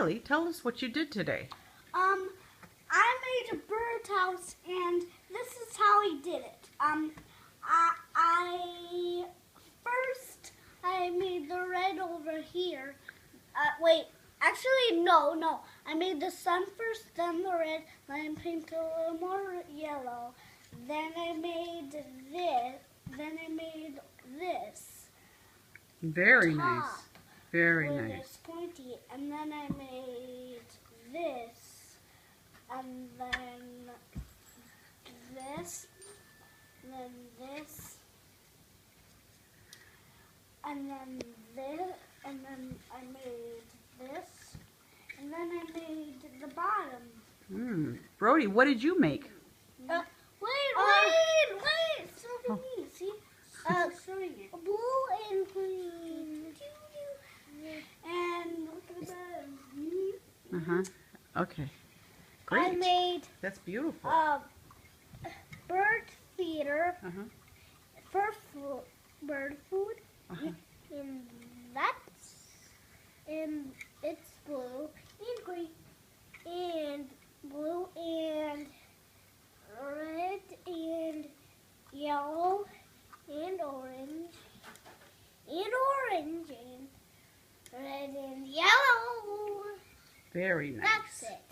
Riley, tell us what you did today. I made a birdhouse, and this is how I did it. I first I made the red over here. Wait, actually no. I made the sun first, then the red, then I painted a little more yellow. Then I made this. Then I made this. Very top nice. Very with nice. this pointy, and then I made this, and then this, and then this, and then this, and then I made this, and then I made the bottom. Brody, what did you make? Wait! Show me, see? Showing it. Blue and green. And look at that. Okay. Great. I made That's beautiful. bird feeder for bird food. And it's blue and green and blue and red and yellow and orange and red and yellow. Very nice. That's it.